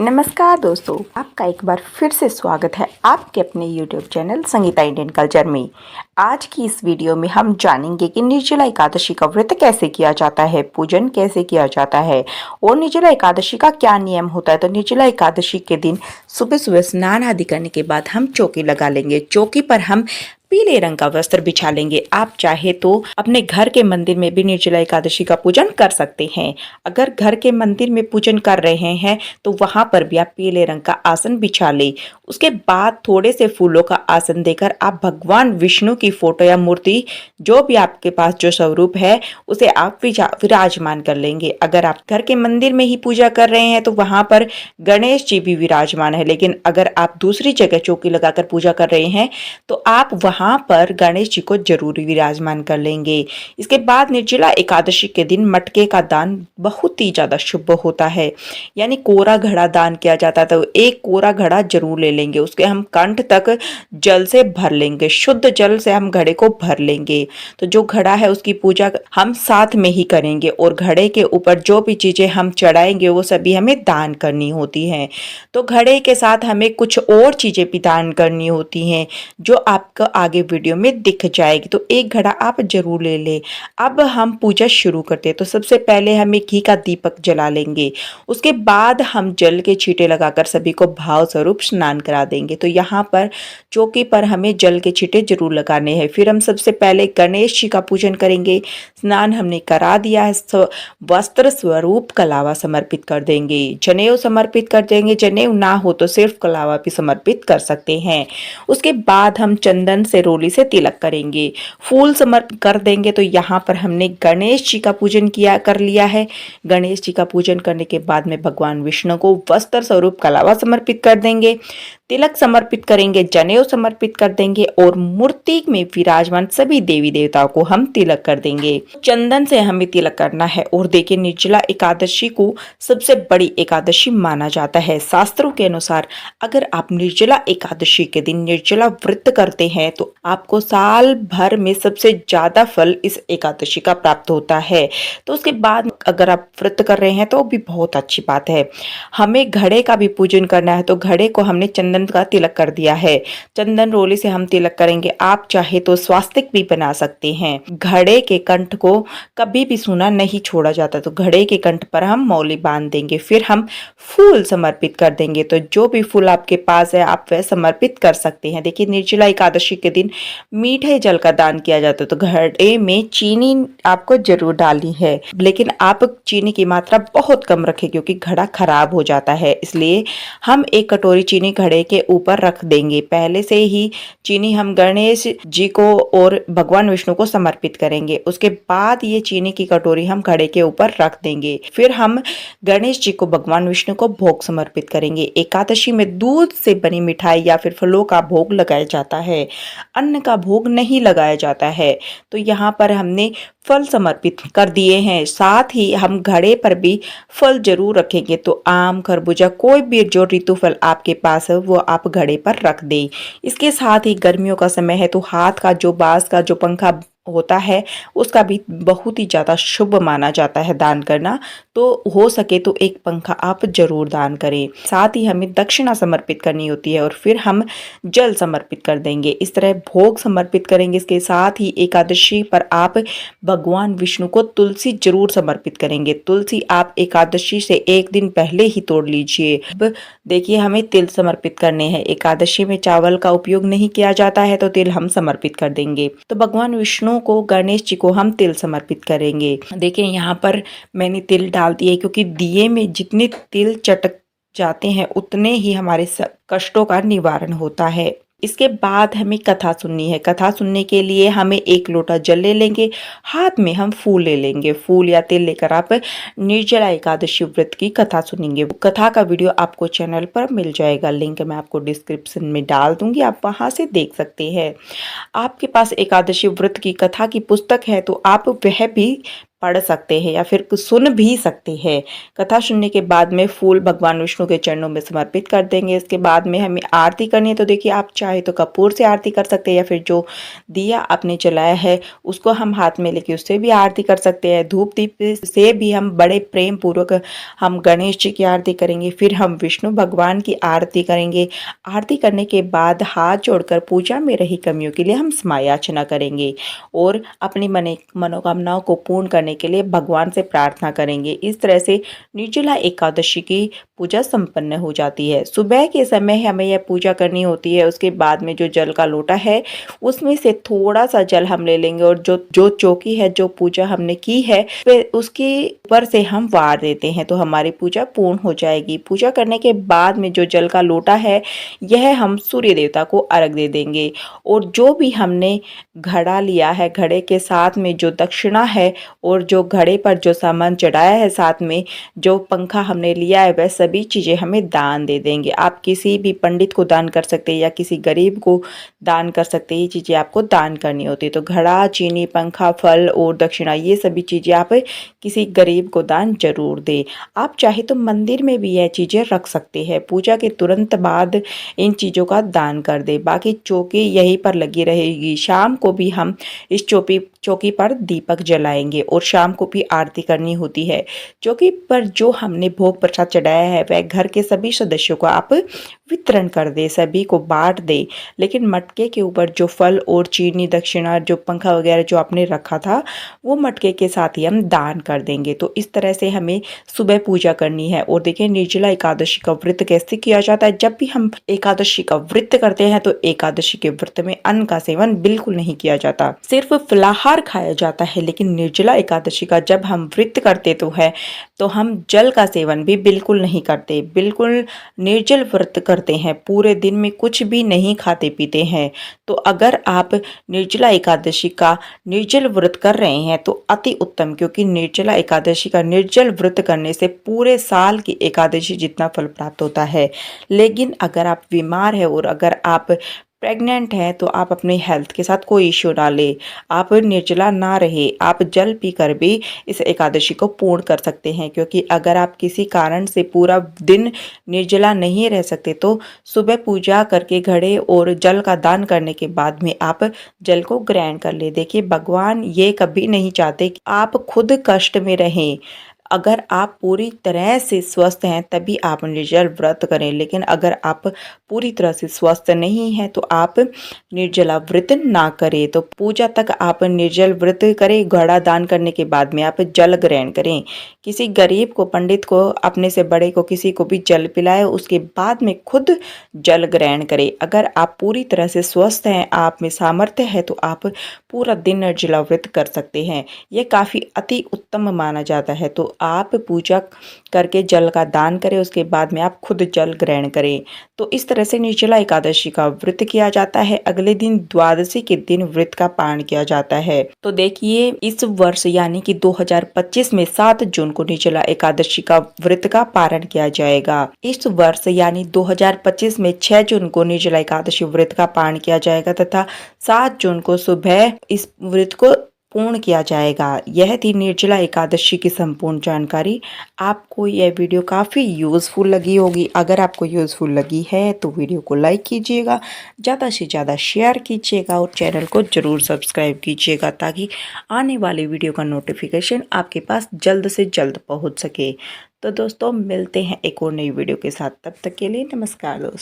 नमस्कार दोस्तों, आपका एक बार फिर से स्वागत है आपके अपने YouTube channel Sangeeta Indian culture में। आज की इस वीडियो में हम जानेंगे कि निर्जला एकादशी का व्रत कैसे किया जाता है, पूजन कैसे किया जाता है और निर्जला एकादशी का क्या नियम होता है। तो निर्जला एकादशी के दिन सुबह सुबह स्नान आदि करने के बाद हम चौकी लगा लेंगे। चौकी पर हम पीले रंग का वस्त्र बिछा लेंगे। आप चाहे तो अपने घर के मंदिर में भी निर्जला एकादशी का पूजन कर सकते हैं। अगर घर के मंदिर में पूजन कर रहे हैं तो वहां पर भी आप पीले रंग का आसन बिछा ले। उसके बाद थोड़े से फूलों का आसन देकर आप भगवान विष्णु की फोटो या मूर्ति, जो भी आपके पास जो स्वरूप है, उसे आप विराजमान कर लेंगे। अगर आप घर के मंदिर में ही पूजा कर रहे हैं तो वहां पर गणेश जी भी विराजमान है, लेकिन अगर आप दूसरी जगह चौकी लगाकर पूजा कर रहे हैं तो आप वहां पर गणेश जी को जरूर विराजमान कर लेंगे। इसके बाद निर्जला एकादशी के दिन मटके का दान बहुत ही ज्यादा शुभ होता है, यानी कोरा घड़ा दान किया जाता है। तो एक कोरा घड़ा जरूर ले लेंगे, उसके हम कंठ तक जल से भर लेंगे, शुद्ध जल से हम घड़े को भर लेंगे। तो जो घड़ा है उसकी पूजा हम साथ में ही करेंगे और घड़े के ऊपर जो भी चीजें हम चढ़ाएंगे वो सभी हमें दान करनी होती हैं। तो घड़े के साथ हमें कुछ और चीजें भी दान करनी होती हैं जो आपको आगे वीडियो में दिख जाएगी। तो एक घड़ा आप जरूर ले लें। अब हम पूजा शुरू करते हैं। तो सबसे पहले हम एक घी का दीपक जला लेंगे। उसके बाद हम जल के छींटे लगाकर सभी को भाव स्वरूप स्नान करा देंगे। तो यहाँ पर चौकी पर हमें जल के छींटे जरूर लगाने हैं। फिर हम सबसे पहले गणेश जी का पूजन करेंगे। स्नान हमने करा दिया है, वस्त्र स्वरूप कलावा समर्पित कर देंगे, जनेऊ समर्पित कर देंगे। जनेऊ ना हो तो सिर्फ कलावा भी समर्पित कर सकते हैं। उसके बाद हम चंदन से रोली से तिलक करेंगे, फूल समर्पित कर देंगे। तो यहाँ पर हमने गणेश जी का पूजन कर लिया है। गणेश जी का पूजन करने के बाद में भगवान विष्णु को वस्त्र स्वरूप कलावा समर्पित कर देंगे, तिलक समर्पित करेंगे, जनेऊ समर्पित कर देंगे और मूर्ति में विराजमान सभी देवी देवताओं को हम तिलक कर देंगे। चंदन से हमें तिलक करना है। और देखिए, निर्जला एकादशी को सबसे बड़ी एकादशी माना जाता है। शास्त्रों के अनुसार अगर आप निर्जला एकादशी के दिन निर्जला व्रत करते हैं तो आपको साल भर में सबसे ज्यादा फल इस एकादशी का प्राप्त होता है। तो उसके बाद अगर आप व्रत कर रहे हैं तो भी बहुत अच्छी बात है। हमें घड़े का भी पूजन करना है। तो घड़े को हमने चंदन का तिलक कर दिया है। चंदन रोली से हम तिलक करेंगे। आप चाहे तो स्वास्तिक भी बना सकते हैं। घड़े के कंठ को कभी भी सूना नहीं छोड़ा जाता, तो घड़े के कंठ पर हम मौली बांध देंगे। फिर हम फूल समर्पित कर देंगे। तो जो भी फूल आपके पास है आप वह समर्पित कर सकते हैं। देखिए, निर्जला एकादशी के दिन मीठे जल का दान किया जाता है। तो घड़े में चीनी आपको जरूर डालनी है, लेकिन आप चीनी की मात्रा बहुत कम रखें क्योंकि घड़ा खराब हो जाता है। इसलिए हम एक कटोरी चीनी घड़े के ऊपर रख देंगे। पहले से ही चीनी हम गणेश जी को और भगवान विष्णु को समर्पित करेंगे। उसके बाद ये चीनी की कटोरी हम घड़े के ऊपर रख देंगे। फिर हम गणेश जी को, भगवान विष्णु को भोग समर्पित करेंगे। एकादशी में दूध से बनी मिठाई या फिर फलों का भोग लगाया जाता है, अन्न का भोग नहीं लगाया जाता है। तो यहाँ पर हमने फल समर्पित कर दिए हैं। साथ ही हम घड़े पर भी फल जरूर रखेंगे। तो आम, खरबूजा, कोई भी जो ऋतु फल आपके पास है वो आप घड़े पर रख दें। इसके साथ ही गर्मियों का समय है तो हाथ का जो बांस का जो पंखा होता है उसका भी बहुत ही ज्यादा शुभ माना जाता है दान करना। तो हो सके तो एक पंखा आप जरूर दान करें। साथ ही हमें दक्षिणा समर्पित करनी होती है और फिर हम जल समर्पित कर देंगे। इस तरह भोग समर्पित करेंगे। इसके साथ ही एकादशी पर आप भगवान विष्णु को तुलसी जरूर समर्पित करेंगे। तुलसी आप एकादशी से एक दिन पहले ही तोड़ लीजिए। अब देखिए, हमें तिल समर्पित करने हैं। एकादशी में चावल का उपयोग नहीं किया जाता है तो तिल हम समर्पित कर देंगे। तो भगवान विष्णु को, गणेश जी को हम तिल समर्पित करेंगे। देखिए, यहाँ पर मैंने तिल डाल दिए क्योंकि दिए में जितने तिल चटक जाते हैं उतने ही हमारे कष्टों का निवारण होता है। इसके बाद हमें कथा सुननी है। कथा सुनने के लिए हमें एक लोटा जल ले लेंगे, हाथ में हम फूल ले लेंगे। फूल या तेल लेकर आप निर्जला एकादशी व्रत की कथा सुनेंगे। कथा का वीडियो आपको चैनल पर मिल जाएगा, लिंक मैं आपको डिस्क्रिप्शन में डाल दूंगी, आप वहां से देख सकते हैं। आपके पास एकादशी व्रत की कथा की पुस्तक है तो आप वह भी पढ़ सकते हैं या फिर सुन भी सकते हैं। कथा सुनने के बाद में फूल भगवान विष्णु के चरणों में समर्पित कर देंगे। इसके बाद में हमें आरती करनी है, तो देखिए आप चाहे तो कपूर से आरती कर सकते हैं या फिर जो दिया आपने जलाया है उसको हम हाथ में लेके उससे भी आरती कर सकते हैं। धूप दीप से भी हम बड़े प्रेम पूर्वक हम गणेश जी की आरती करेंगे, फिर हम विष्णु भगवान की आरती करेंगे। आरती करने के बाद हाथ जोड़कर पूजा में रही कमियों के लिए हम समायाचना करेंगे और अपनी मनोकामनाओं को पूर्ण करने के लिए भगवान से प्रार्थना करेंगे। इस तरह से निर्जला एकादशी की पूजा संपन्न हो जाती है। सुबह के समय हमें यह पूजा करनी होती है। उसके बाद में जो जल का लोटा है उसमें से थोड़ा सा जल हम ले लेंगे और जो चौकी है, जो पूजा हमने की है, फिर उसके ऊपर से हम वार देते हैं तो हमारी पूजा पूर्ण हो जाएगी। पूजा करने के बाद में जो जल का लोटा है यह हम सूर्य देवता को अर्घ दे देंगे और जो भी हमने घड़ा लिया है, घड़े के साथ में जो दक्षिणा है और जो घड़े पर जो सामान चढ़ाया है, साथ में जो पंखा हमने लिया है, वह सभी चीज़ें हमें दान दे देंगे। आप किसी भी पंडित को दान कर सकते हैं या किसी गरीब को दान कर सकते हैं। ये चीज़ें आपको दान करनी होती है। तो घड़ा, चीनी, पंखा, फल और दक्षिणा, ये सभी चीज़ें आप किसी गरीब को दान जरूर दें। आप चाहे तो मंदिर में भी यह चीज़ें रख सकते हैं। पूजा के तुरंत बाद इन चीज़ों का दान कर दें। बाकी चौकी यहीं पर लगी रहेगी। शाम को भी हम इस चौकी पर दीपक जलाएंगे और शाम को भी आरती करनी होती है। चौकी पर जो हमने भोग प्रसाद चढ़ाया है वह घर के सभी सदस्यों को आप वितरण कर दे, सभी को बांट दे। लेकिन मटके के ऊपर जो फल और चीनी, दक्षिणा, जो पंखा वगैरह जो आपने रखा था वो मटके के साथ ही हम दान कर देंगे। तो इस तरह से हमें सुबह पूजा करनी है। और देखिए निर्जला एकादशी का व्रत कैसे किया जाता है। जब भी हम एकादशी का व्रत करते हैं तो एकादशी के व्रत में अन्न का सेवन बिल्कुल नहीं किया जाता, सिर्फ फलाहार खाया जाता है। लेकिन निर्जला एकादशी का जब हम व्रत करते तो हम जल का सेवन भी बिल्कुल नहीं करते, बिल्कुल निर्जल व्रत करते हैं। पूरे दिन में कुछ भी नहीं खाते पीते हैं। तो अगर आप निर्जला एकादशी का निर्जल व्रत कर रहे हैं तो अति उत्तम, क्योंकि निर्जला एकादशी का निर्जल व्रत करने से पूरे साल की एकादशी जितना फल प्राप्त होता है। लेकिन अगर आप बीमार हैं और अगर आप प्रेग्नेंट है तो आप अपने हेल्थ के साथ कोई इश्यू ना ले, आप निर्जला ना रहे, आप जल पीकर भी इस एकादशी को पूर्ण कर सकते हैं। क्योंकि अगर आप किसी कारण से पूरा दिन निर्जला नहीं रह सकते तो सुबह पूजा करके घड़े और जल का दान करने के बाद में आप जल को ग्रहण कर ले। देखिए भगवान ये कभी नहीं चाहते कि आप खुद कष्ट में रहें। अगर आप पूरी तरह से स्वस्थ हैं तभी आप निर्जल व्रत करें। लेकिन अगर आप पूरी तरह से स्वस्थ नहीं हैं तो आप निर्जला व्रत ना करें। तो पूजा तक आप निर्जल व्रत करें। घड़ा दान करने के बाद में आप जल ग्रहण करें। किसी गरीब को, पंडित को, अपने से बड़े को, किसी को भी जल पिलाए, उसके बाद में खुद जल ग्रहण करें। अगर आप पूरी तरह से स्वस्थ हैं, आप में सामर्थ्य है तो आप पूरा दिन निर्जला व्रत कर सकते हैं। यह काफ़ी अति उत्तम माना जाता है। तो आप पूजा करके जल का दान करें, उसके बाद में आप खुद जल ग्रहण करें। तो इस तरह से निर्जला एकादशी का व्रत किया जाता है। अगले दिन द्वादशी के दिन व्रत का पारण किया जाता है। तो देखिए इस वर्ष यानी कि 2025 में 7 जून को निर्जला एकादशी का व्रत का पारण किया जाएगा। इस वर्ष यानी 2025 में 6 जून को निर्जला एकादशी व्रत का पारण किया जाएगा तथा 7 जून को सुबह इस व्रत को पूर्ण किया जाएगा। यह थी निर्जला एकादशी की संपूर्ण जानकारी। आपको यह वीडियो काफ़ी यूज़फुल लगी होगी। अगर आपको यूज़फुल लगी है तो वीडियो को लाइक कीजिएगा, ज़्यादा से ज़्यादा शेयर कीजिएगा और चैनल को ज़रूर सब्सक्राइब कीजिएगा ताकि आने वाले वीडियो का नोटिफिकेशन आपके पास जल्द से जल्द पहुँच सके। तो दोस्तों मिलते हैं एक और नई वीडियो के साथ, तब तक के लिए नमस्कार दोस्तों।